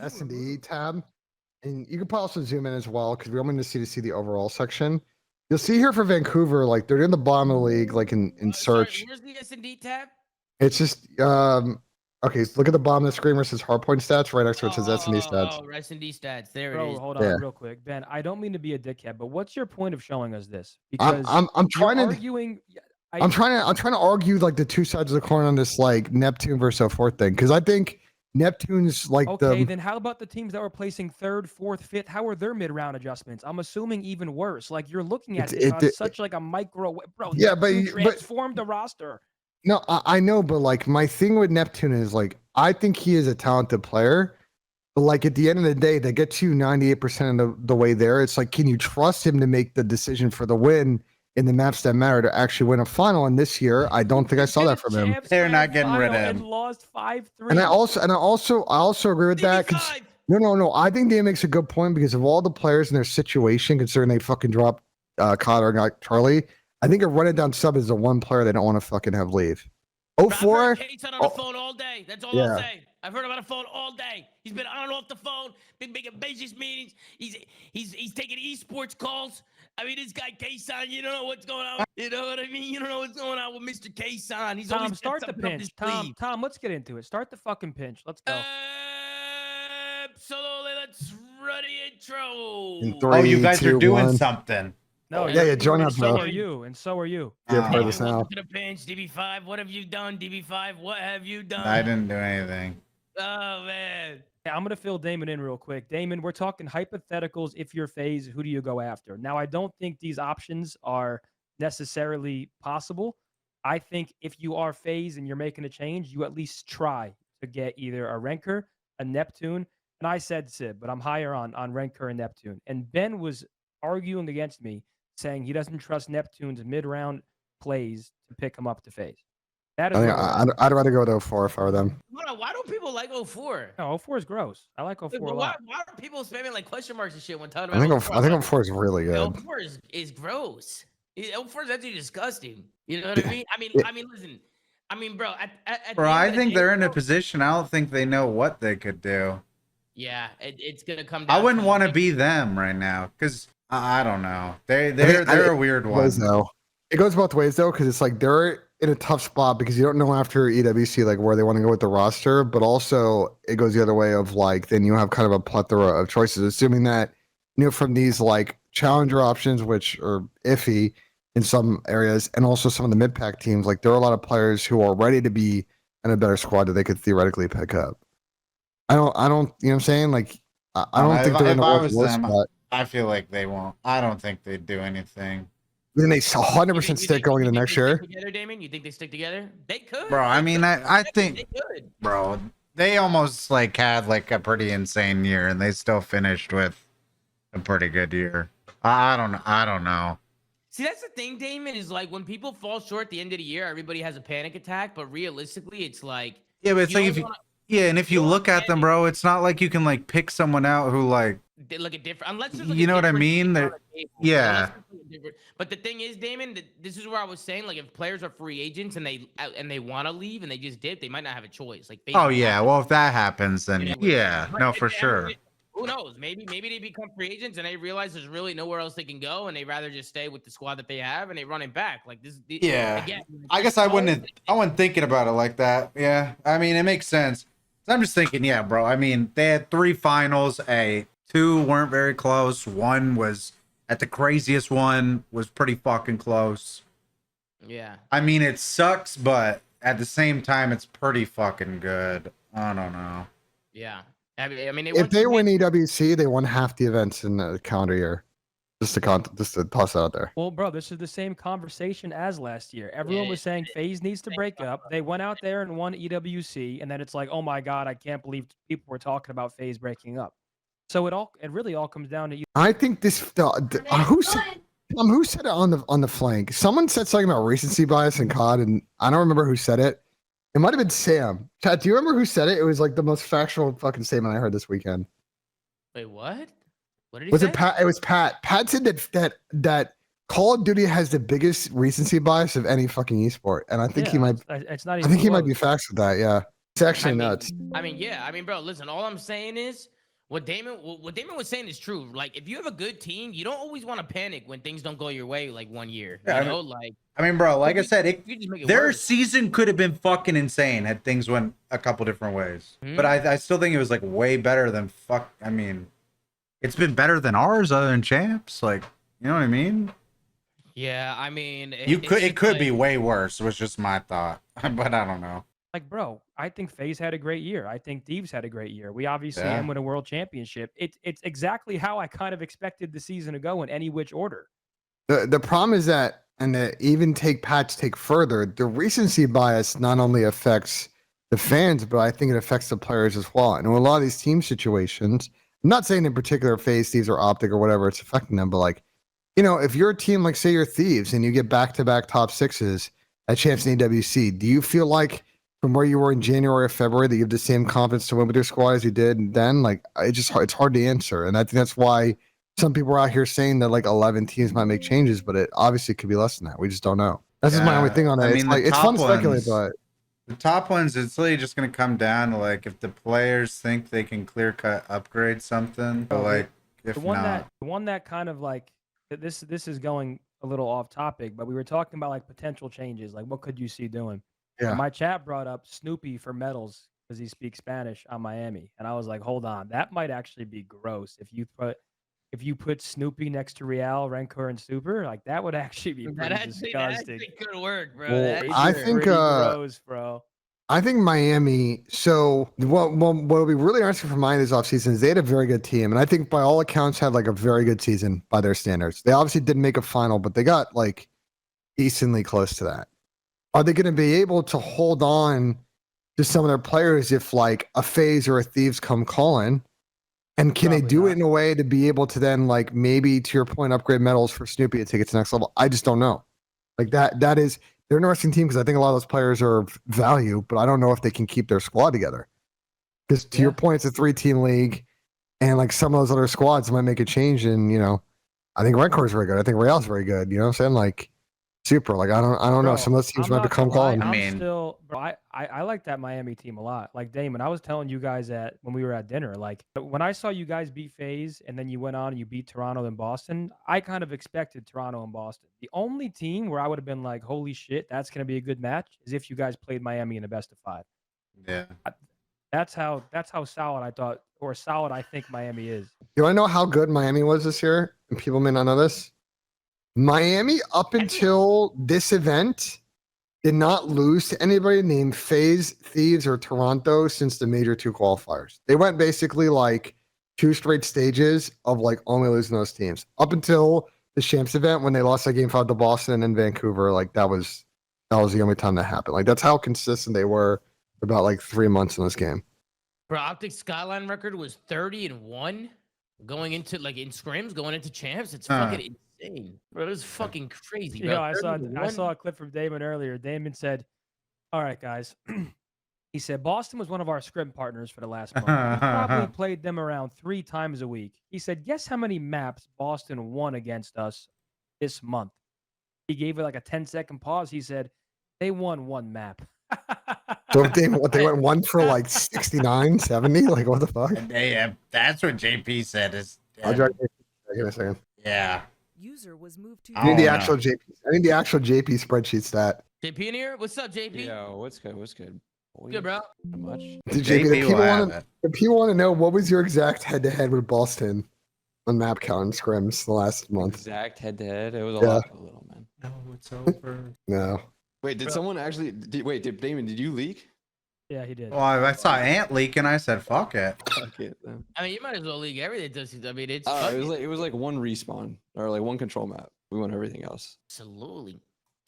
S&D tab, and you can probably also zoom in as well because we want to see the overall section. You'll see here for Vancouver, like they're in the bottom of the league, like in search. Sorry, where's the S&D tab? It's just okay. So look at the bottom of the screen where it says hardpoint stats. Right next to it says S&D stats. Oh, S&D stats. There Bro, it is. hold on real quick, Ben. I don't mean to be a dickhead, but what's your point of showing us this? Because I'm trying to arguing. I'm trying to argue like the two sides of the coin on this like Neptune versus so forth thing because I think Neptune's like okay. Then how about the teams that were placing third, fourth, fifth? How are their mid-round adjustments? I'm assuming even worse. Like you're looking at this on such like a micro. Bro, yeah, Neptune transformed the roster. No, I know, but like my thing with Neptune is like I think he is a talented player, but like at the end of the day, that gets you 98% of the way there. It's like, can you trust him to make the decision for the win in the maps that matter to actually win a final? And this year, I don't think I saw that from him. They're not getting rid of him. And lost 5-3. And I also agree with that. No. I think Dan makes a good point because of all the players in their situation, considering they fucking dropped Cotter and got Charlie. I think a run it down sub is the one player they don't want to fucking have leave. 04. Kate's on the phone all day. That's all I'll say. I've heard him on the phone all day. He's been on and off the phone, been making business meetings. He's taking esports calls. I mean, this guy K-San, you don't know what's going on. You know what I mean? You don't know what's going on with Mr. K-San. He's Tom, start the pinch. Tom, let's get into it. Start the fucking pinch. Let's go. Absolutely. Let's run the intro. In 3, you guys 2, are doing 1. something. No, yeah, join us. So are you, and so are you. Yeah, play this now. Welcome to the pinch, DB5. What have you done, DB5? What have you done? I didn't do anything. Oh man. Yeah, I'm gonna fill Damon in real quick. Damon, we're talking hypotheticals. If you're FaZe, who do you go after? Now, I don't think these options are necessarily possible. I think if you are FaZe and you're making a change, you at least try to get either a Renker, a Neptune, and I said Sib, but I'm higher on Renker and Neptune. And Ben was arguing against me, saying he doesn't trust Neptune's mid-round plays to pick him up to FaZe. That is I'd rather go to 04 if I were them. Why don't people like 04? No, 04 is gross. I like 04 a lot. Why are people spamming like question marks and shit when talking about 04? I think 04 is really good. 04 is gross. 04 is actually disgusting. You know what I mean? I mean, listen. I mean, bro. Bro, I think they're in a position. I don't think they know what they could do. Yeah, it's gonna come down. I wouldn't want to be them right now because I don't know. They're a weird one. Though. It goes both ways though, because it's like they're in a tough spot because you don't know after EWC like where they want to go with the roster, but also it goes the other way of like then you have kind of a plethora of choices, assuming that from these like challenger options, which are iffy in some areas, and also some of the mid pack teams, like there are a lot of players who are ready to be in a better squad that they could theoretically pick up. I don't, you know what I'm saying? Like I don't think they're in the worst spot. I feel like they won't. I don't think they'd do anything. Then they 100% stick going into next year. Together, Damon? You think they stick together? They could. Bro, I mean, I think they could. Bro, they almost like had like a pretty insane year and they still finished with a pretty good year. I don't know. See, that's the thing, Damon, is like when people fall short at the end of the year, everybody has a panic attack, but realistically, it's like yeah, but it's like if you look at them, bro, it's not like you can like pick someone out who like they look at different, unless you know what I mean? Yeah. But the thing is, Damon, this is where I was saying, like, if players are free agents and they want to leave and they just dip, they might not have a choice. Like, oh yeah, well if that happens, then yeah, no, for sure. Who knows? Maybe they become free agents and they realize there's really nowhere else they can go, and they rather just stay with the squad that they have and they run it back. Like this. Yeah. Again, I guess I wasn't thinking about it like that. Yeah. I mean, it makes sense. I'm just thinking, yeah, bro. I mean, they had 3 finals. 2 weren't very close. 1 was at the craziest one was pretty fucking close. Yeah. I mean, it sucks, but at the same time, it's pretty fucking good. I don't know. Yeah. I mean, if they win EWC, they won half the events in the calendar year. Just to toss that out there. Well, bro, this is the same conversation as last year. Everyone was saying FaZe needs to break up. They went out there and won EWC, and then it's like, oh my god, I can't believe people were talking about FaZe breaking up. So it really all comes down to you. I think this who said it on the flank? Someone said something about recency bias in COD, and I don't remember who said it. It might have been Sam. Chad, do you remember who said it? It was like the most factual fucking statement I heard this weekend. Wait, what? What did he was say? It Pat? It was Pat. Pat said that Call of Duty has the biggest recency bias of any fucking esport, and I think he might. It's not. I think he might be facts with that. Yeah. It's actually I mean, nuts. I mean, yeah. I mean, bro, listen, all I'm saying is what Damon was saying is true. Like, if you have a good team, you don't always want to panic when things don't go your way like one year. Yeah, You know, like I mean, bro, like I said, you just make it their worse. season could have been fucking insane had things went a couple different ways. But I still think it was like way better than fuck. I mean, it's been better than ours other than champs. Like, you know what I mean? Yeah, I mean, It could be way worse, was just my thought. But I don't know. Like, bro, I think FaZe had a great year. I think Thieves had a great year. We obviously Yeah. win a world championship. It's exactly how I kind of expected the season to go in any which order. The problem is that, and the even take further, the recency bias not only affects the fans, but I think it affects the players as well. And in a lot of these team situations, I'm not saying in particular FaZe, Thieves, or Optic or whatever, it's affecting them, but like, you know, if you're a team like, say, you're Thieves and you get back-to-back top sixes at champs in EWC, do you feel like from where you were in January or February that you have the same confidence to win with your squad as you did then? Like, it's hard to answer, and I think that's why some people are out here saying that like 11 teams might make changes, but it obviously could be less than that. We just don't know. That's just my only thing on it. I mean, it's like, it's fun to speculate, but the top ones, it's really just gonna come down to like if the players think they can clear cut upgrade something, or like if The one not. the one that kind of like this is going a little off topic, but we were talking about like potential changes, like what could you see doing? yeah. My chat brought up Snoopy for Methodz because he speaks Spanish on Miami, and I was like, hold on, that might actually be gross if you put Snoopy next to Real, Rancor, and Super, like that would actually be pretty that disgusting. actually could work, bro. Well, That I could think, work. Pretty gross, bro. I think Miami. So what'll be really interesting for Miami this offseason is they had a very good team, and I think by all accounts had like a very good season by their standards. They obviously didn't make a final, but they got like decently close to that. Are they going to be able to hold on to some of their players if like a FaZe or a Thieves come calling? And can they do it in a way to be able to then like maybe to your point upgrade medals for Snoopy to take it to the next level? I just don't know. Like that is they're an interesting team because I think a lot of those players are of value, but I don't know if they can keep their squad together. Because to your point, it's a 3-team league, and like some of those other squads might make a change. And you know, I think Rancor is very good. I think Real's very good. You know what I'm saying? Like Super. Like I don't know. Some of those teams might become calling. I like that Miami team a lot. Like Damon, I was telling you guys that when we were at dinner, like when I saw you guys beat FaZe and then you went on and you beat Toronto and Boston, I kind of expected Toronto and Boston. The only team where I would have been like, holy shit, that's going to be a good match is if you guys played Miami in a best of 5. Yeah. That's how solid I thought, or solid I think Miami is. You want to know how good Miami was this year? And people may not know this. Miami, up until this event, did not lose to anybody named FaZe, Thieves, or Toronto since the major 2 qualifiers. They went basically like 2 straight stages of like only losing those teams. Up until the Champs event when they lost that game 5 to Boston and then Vancouver, like that was the only time that happened. Like that's how consistent they were for about like 3 months in this game. Bro, Optic Skyline record was 30-1 going into like in scrims, going into champs. It's fucking insane, bro. It was fucking crazy. Bro. Yeah, I saw a clip from Damon earlier. Damon said, "All right, guys." He said Boston was one of our Scrim partners for the last month. We probably played them around 3 times a week. He said, "Guess how many maps Boston won against us this month?" He gave it like a 10-second pause. He said, "They won 1 map." So if they went 1 for like 69, 70, like what the fuck? Yeah, that's what JP said. I'll try to give it a second. Yeah. User was moved to. I need the actual JP. I need the actual JP spreadsheet stat. JP in here? What's up, JP? Yo, what's good? What's good? Good, bro. Not much. JP, the people want to know what was your exact head-to-head with Boston on map count and scrims the last month. Exact head-to-head. It was a lot, a little, man. No, it's over. No. Wait, did someone actually? Did Damon? Did you leak? Yeah, he did. Well, I saw Ant leak and I said, "Fuck it." Fuck it. Then. I mean, you might as well league everything. I mean, it's It was like 1 respawn or like 1 control map. We won everything else. absolutely.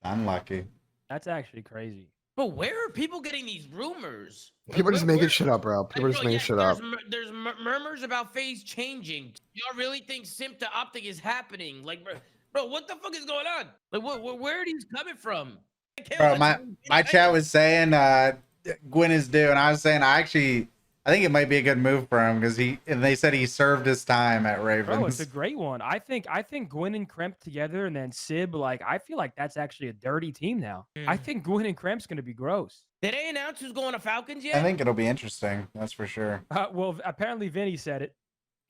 Unlucky. That's actually crazy. But where are people getting these rumors? People just making shit up, bro. People just making shit up. There's murmurs about FaZe changing. Y'all really think Simp to Optic is happening? Like, bro, what the fuck is going on? Like, where are these coming from? Bro, my chat was saying Gwyn is due, and I was saying I actually I think it might be a good move for him because they said he served his time at Ravens. Bro, it's a great one. I think Gwyn and Kremp together and then Sib, like, I feel like that's actually a dirty team now. I think Gwyn and Kremp's going to be gross. Did they announce who's going to Falcons yet? I think it'll be interesting. That's for sure. Well, apparently Vinny said it.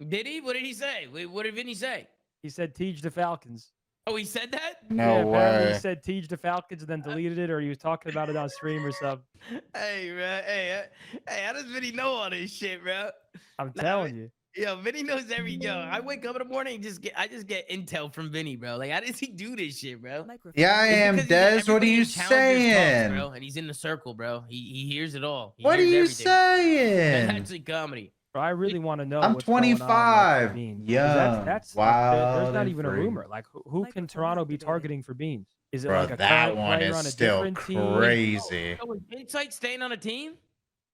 Did he? What did he say? What did Vinny say? He said Teach the Falcons. Oh, he said that? No Yeah, apparently way. he said Teach the Falcons and then deleted it, or he was talking about it on stream or something. Hey, man. Hey, how does Vinny know all this shit, bro? I'm telling you. Yo, Vinny knows I wake up in the morning and I just get intel from Vinny, bro. Like, how does he do this shit, bro? Yeah, I am, It's because Des. What are everybody you in Challengers talks, saying? bro, and he's in the circle, bro. He hears it all. He What are hears you everything. saying? That's actually comedy. Bro, I really want to know. I'm what's going on with 25. Beans. Young, That's wild, there's not and even a free. rumor. Like, who can Toronto be targeting for Beans? Is it Bro, like a that current one player is on a still different team? crazy. So is Insight staying on a team?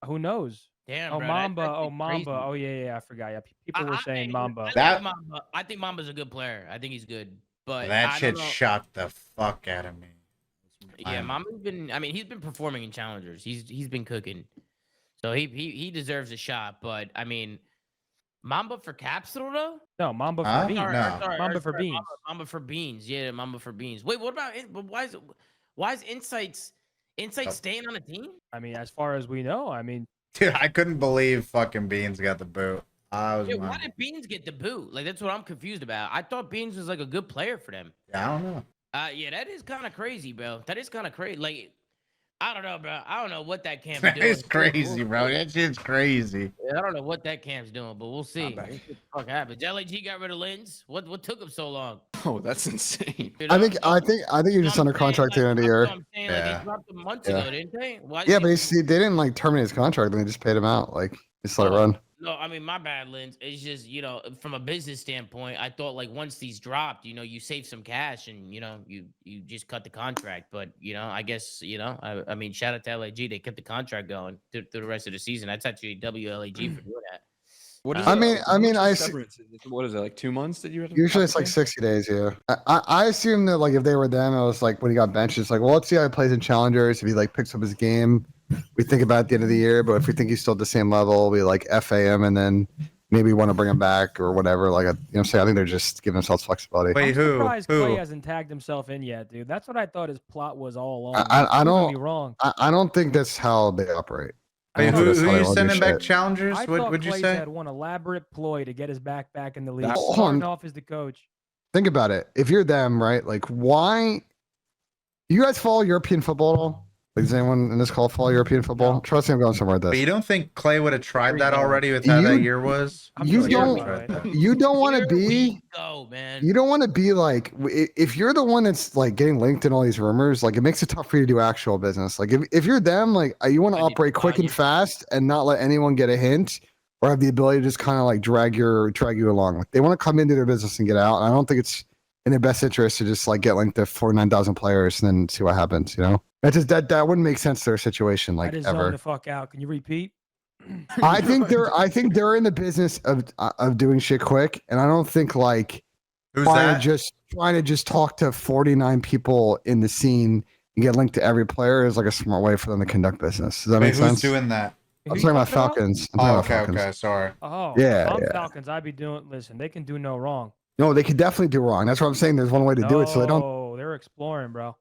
Who knows? Damn, Oh, bro. Mamba. That's Oh, crazy. Mamba. Oh, yeah. I forgot. Yeah, people were saying Mamba. I think Mamba's a good player. I think he's good, but That I shit don't know. shocked the fuck out of me. Yeah, Mamba's been. I mean, he's been performing in challengers. He's been cooking, so he deserves a shot. But I mean, Mamba for Capsule though? No, Mamba for Huh? Beans. No. Mamba for Beans. Mamba for Beans. Yeah, Mamba for Beans. Wait, what about? But why is Insight staying on a team? I mean, as far as we know, I mean, Dude, I couldn't believe fucking Beans got the boot. I was Yeah, why did Beans get the boot? Like, that's what I'm confused about. I thought Beans was like a good player for them. I don't know. Yeah, that is kind of crazy, bro. That is kind of crazy. Like, I don't know, bro. I don't know what that camp's That doing. is crazy, bro. That shit's crazy. Yeah, I don't know what that camp's doing, but we'll see. What the fuck happens? LAG got rid of Lens. What took him so long? Oh, that's insane. You I know? think you're just under contract at the end of the year. I'm saying, Yeah. like, they dropped him months Yeah. ago, didn't they? Why Yeah, did but they didn't like terminate his contract. They just paid him out. Like, just let it run. No, I mean, my bad, Lens. It's just, from a business standpoint, I thought like once these dropped, you save some cash and, you just cut the contract. But, I guess, I mean, shout out to LAG. They kept the contract going through the rest of the season. That's actually WLAG for doing that. What is I it? mean, How much I is see- severance? What is it, like 2 months that you had to Usually it's have like to 60 days, yeah. I assume that like if they were them, it was like when he got benched, it's like, well, let's see how he plays in challengers. If he like picks up his game, we think about it at the end of the year. But if we think he's still at the same level, we like FA him and then maybe want to bring him back or whatever. Like, I think they're just giving themselves flexibility. Wait, I'm who? surprised Clay Who? hasn't tagged himself in yet, dude. That's what I thought his plot was all along. I Prove don't- me wrong. I don't think that's how they operate. I Wait, don't think who that's how they you all do sending back shit. challengers? I What thought would you Clay's say? had one elaborate ploy to get his back in the league. Hold Starting on. off as the coach. Think about it. If you're them, right? Like, why? You guys follow European football at all? Like, does anyone in this call follow European football? No. Trust me, I'm going somewhere with But this. you don't think Clay would have tried that already with how You- that year was? I'm You sure don't- he would, but- You don't want to Here be. we go, man. You don't want to be like if you're the one that's like getting linked in all these rumors, like it makes it tough for you to do actual business. Like if you're them, like you want to I need to operate quick buy and it. fast and not let anyone get a hint or have the ability to just kind of like drag you along. Like they want to come into their business and get out. And I don't think it's in their best interest to just like get linked to 49,000 players and then see what happens. That wouldn't make sense to their situation I like just zoned ever. the fuck out. Can you repeat? I think they're in the business of doing shit quick, and I don't think like Who's trying that? to just talk to 49 people in the scene and get linked to every player is like a smart way for them to conduct business. Does that Wait, make who's sense? doing that? Who I'm you talking about Falcons. I'm talking Oh, about okay, Falcons. okay. Sorry. Oh, Yeah, if I'm yeah. Falcons, I'd be doing. Listen, they can do no wrong. No, they could definitely do wrong. That's what I'm saying. There's one way to do it, so they don't. No, they're exploring, bro.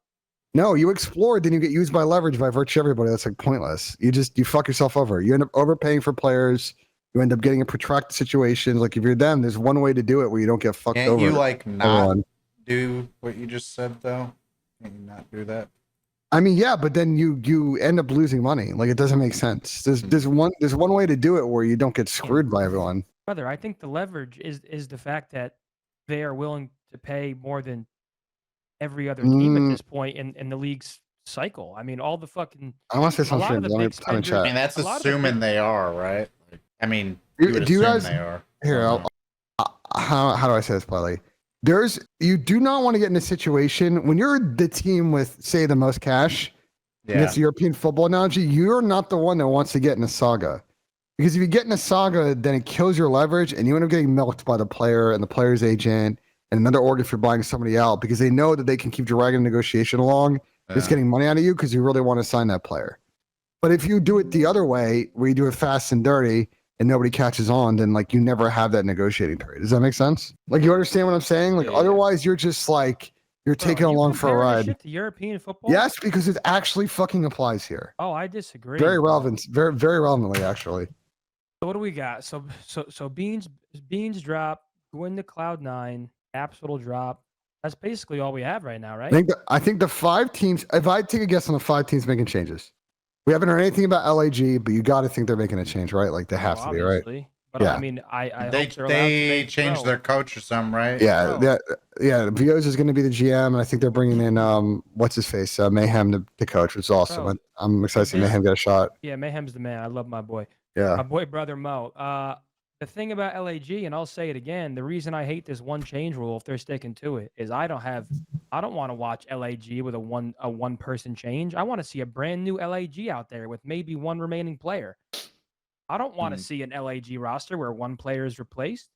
No, you explored, then you get used by leverage by virtue of everybody. That's like pointless. You fuck yourself over. You end up overpaying for players. You end up getting in protracted situations. Like if you're them, there's one way to do it where you don't get fucked Can't over. you like not Everyone. do what you just said though? Can you not do that? I mean, yeah, but then you end up losing money. Like it doesn't make sense. There's one way to do it where you don't get screwed by everyone. Brother, I think the leverage is the fact that they are willing to pay more than every other team at this point in the league's cycle. I mean, all the fucking I want to say A lot something. of the Let me big put it in spenders- I chat. mean, that's A lot of the assuming big- they are, right? Like, I mean, Do- you would do you assume guys- they are. Here, how do I say this politely? You do not want to get in a situation when you're the team with say the most cash. Yeah. That's the European football analogy. You're not the one that wants to get in a saga. Because if you get in a saga, then it kills your leverage and you end up getting milked by the player and the player's agent and another org if you're buying somebody out because they know that they can keep dragging the negotiation along, just Yeah. getting money out of you because you really want to sign that player. But if you do it the other way, where you do it fast and dirty and nobody catches on, then like you never have that negotiating period. Does that make sense? Like you understand what I'm saying? Like Yeah. otherwise you're just like you're Bro, taking are you along for a comparing this ride. shit to European football? Yes, because it actually fucking applies here. Oh, I disagree. Very bro. relevant. Very relevantly, actually. So what do we got? So beans drop, go into Cloud9, Caps will drop. That's basically all we have right now, right? I think the 5 teams. If I take a guess on the 5 teams making changes, we haven't heard anything about LAG, but you got to think they're making a change, right? Like they have to be, right? Obviously. But Yeah. I mean, I hope They they're allowed to make changed pro. their coach or something, right? Yeah, Bro. yeah. Vios is going to be the GM, and I think they're bringing in what's his face, Mayhem, the coach, which is awesome. Bro, I'm excited to see this- Mayhem get a shot. Yeah, Mayhem's the man. I love my boy. Yeah, My boy brother Mo. The thing about LAG, and I'll say it again, the reason I hate this one change rule, if they're sticking to it, is I don't want to watch LAG with a one person change. I want to see a brand new LAG out there with maybe one remaining player. I don't want to see an LAG roster where one player is replaced.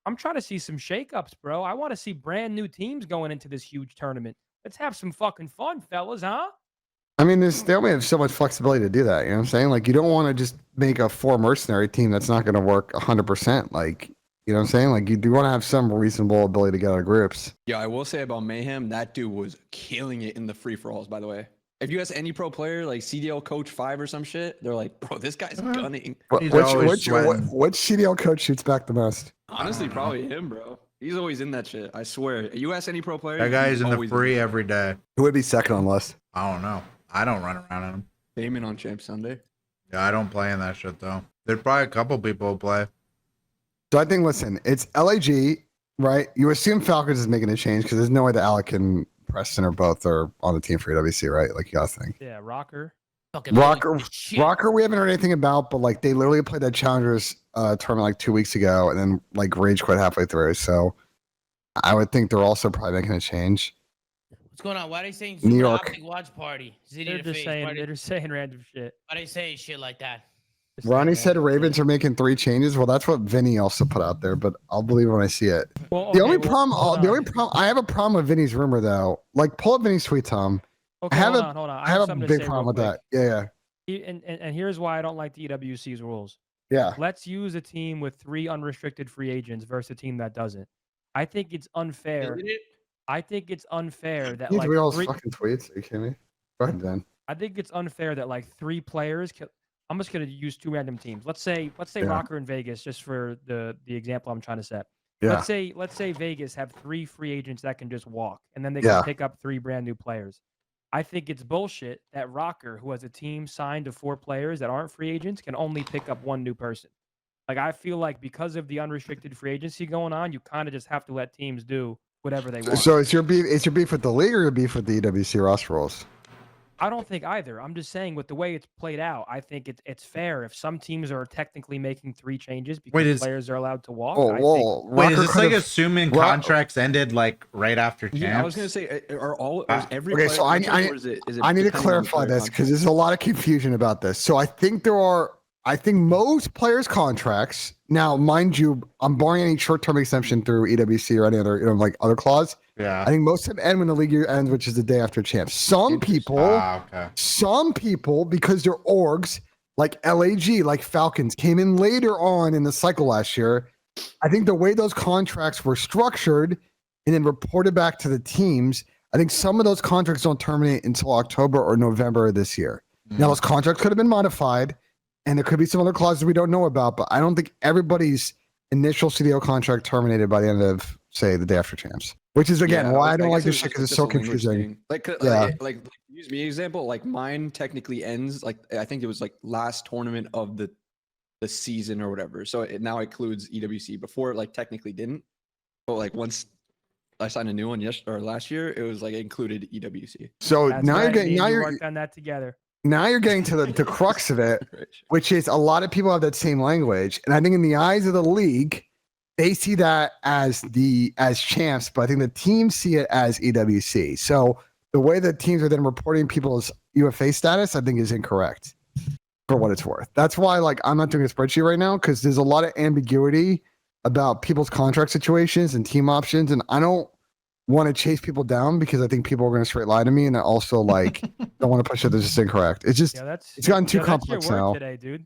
I'm trying to see some shakeups, bro. I want to see brand new teams going into this huge tournament. Let's have some fucking fun, fellas, huh? I mean, they only have so much flexibility to do that. You know what I'm saying? Like, you don't want to just make a 4 mercenary team that's not going to work 100%. Like, you know what I'm saying? Like, you do want to have some reasonable ability to get out of groups. Yeah, I will say about Mayhem, that dude was killing it in the free for alls. By the way, if you ask any pro player, like CDL coach 5 or some shit, they're like, bro, this guy's gunning. He's always sweating. Which CDL coach shoots back the most? Honestly, probably him, bro. He's always in that shit. I swear. You ask any pro player, That guy he's is in the always free every day. Who would be second on the list? I don't know. I don't run around in him. Damon on Champ Sunday. Yeah, I don't play in that shit though. There's probably a couple people who play. So I think, listen, it's LAG, right? You assume Falcons is making a change because there's no way that Alec and Preston or both are on the team for EWC, right? Like, you gotta think. Yeah, Rocker. Fucking Rocker, holy shit. Rocker, we haven't heard anything about, but like they literally played that Challengers tournament like 2 weeks ago, and then like rage quit halfway through. So I would think they're also probably making a change. What's going on? Why are they saying New ZooMaa York. Optic watch party? Zitty They're to just face. saying Why they're just saying random shit. they say shit like that? Just saying Ronnie said random Ravens shit. are making 3 changes. Well, that's what Vinny also put out there, but I'll believe it when I see it. Well, The okay, only well, problem, hold the only on. problem, I have a problem with Vinny's rumor though. Like, pull up Vinny's tweet, Tom. Okay, I have hold a- on, hold on. I have a something to big say problem real with that. Yeah, quick. And here's why I don't like the EWC's rules. yeah. Let's use a team with 3 unrestricted free agents versus a team that doesn't. I think it's unfair. Delete it? I think it's unfair that You need like to read all his 3, fucking tweets. Are you kidding me? Go ahead, Dan. I think it's unfair that like 3 players. I'm just gonna use 2 random teams. Let's say Yeah. Rocker and Vegas, just for the example I'm trying to set. Yeah. Let's say Vegas have 3 free agents that can just walk, and then they Yeah. can pick up 3 brand new players. I think it's bullshit that Rocker, who has a team signed to 4 players that aren't free agents, can only pick up 1 new person. Like, I feel like because of the unrestricted free agency going on, you kind of just have to let teams do whatever they want. So it's your beef. It's your beef with the league or your beef with the EWC roster rules? I don't think either. I'm just saying with the way it's played out, I think it's fair if some teams are technically making 3 changes because Wait, is- players are allowed to walk. Oh, I think, whoa. Wait, is Rocker this like could've- assuming Ro- contracts ended like right after champs? Yeah, I was gonna say, are all is every Okay, player so I- rotating, or is it I need to depending on clarify player this contract? because there's a lot of confusion about this. So I think most players' contracts now, mind you, I'm barring any short-term exemption through EWC or any other, like other clause. Yeah. I think most of them end when the league year ends, which is the day after champs. Some people, Okay. because they're orgs like LAG, like Falcons, came in later on in the cycle last year. I think the way those contracts were structured and then reported back to the teams, I think some of those contracts don't terminate until October or November of this year. Now, those contracts could have been modified, and there could be some other clauses we don't know about, but I don't think everybody's initial CDO contract terminated by the end of, say, the day after champs. Which is, again, Yeah, why I guess don't like this was shit just- because it's just so a language confusing. thing. Like, Yeah. like use me example. Like mine technically ends. Like I think it was like last tournament of the season or whatever. So it now includes EWC. Before it like technically didn't. But like once I signed a new one last year, it was like included EWC. So that's now right, you're getting me and now you you're worked on that together. now you're getting to the crux of it, Right. which is a lot of people have that same language, and I think in the eyes of the league, they see that as champs, but I think the teams see it as EWC. So the way that teams are then reporting people's UFA status, I think, is incorrect for what it's worth. That's why, like, I'm not doing a spreadsheet right now because there's a lot of ambiguity about people's contract situations and team options, and I don't want to chase people down because I think people are going to straight lie to me, and I also like don't don't want to push it. That's just incorrect. It's just Yeah, that's it's gotten too that's your complex word now. today, dude.